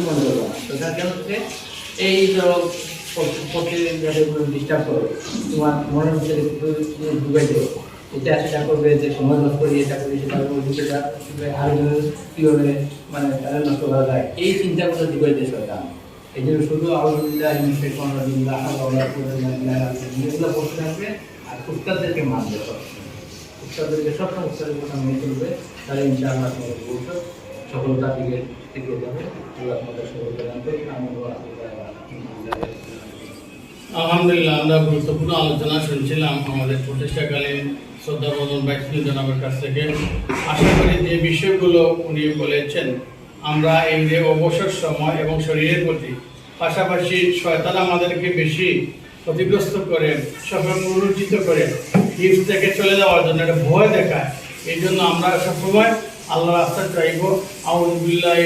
মনে করবো না। তো তার কারণ হচ্ছে এই ধরো প্রত্যেকদিন ডিস্টার্ব করো, তোমার মনের ভিতরে ডুবাই দেবো, এটা সেটা করবে, যে সময় নষ্ট করি, এটা করি, সেটা করবো, সেটা আরো কীভাবে মানে তারা নষ্ট করা যায়, এই চিন্তাগুলো ডুবাই দিয়ে শয়তান। এই জন্য শুধু আলহামদুলিল্লাহ এগুলো বসে থাকবে, আর উস্তাদদেরকে মানবে, উস্তাদদেরকে সবসময় উস্তাদের কথা মেনে চলবে, তাহলে ইনশাআল্লাহ তোমাদের ভবিষ্যৎ সফলতার দিকে এগিয়ে যাবে। আল্লাহ তোমাদের সফলতা দান করুন। আলহামদুলিল্লাহ, আমরা গুরুত্বপূর্ণ আলোচনা শুনছিলাম আমাদের প্রতিষ্ঠাকালীন শ্রদ্ধাভাজন ভাইস জনাবের কাছ থেকে। আশা করি যে বিষয়গুলো উনি বলেছেন, আমরা এই যে অবসর সময় এবং শরীরের প্রতি, পাশাপাশি শয়তান আমাদেরকে বেশি ক্ষতিগ্রস্ত করে, সবসময় প্ররোচিত করে হিফ থেকে চলে যাওয়ার জন্য একটা ভয় দেখায়। এই জন্য আমরা সবসময় আল্লাহর রাস্তা চাইব। আউযু বিল্লাহি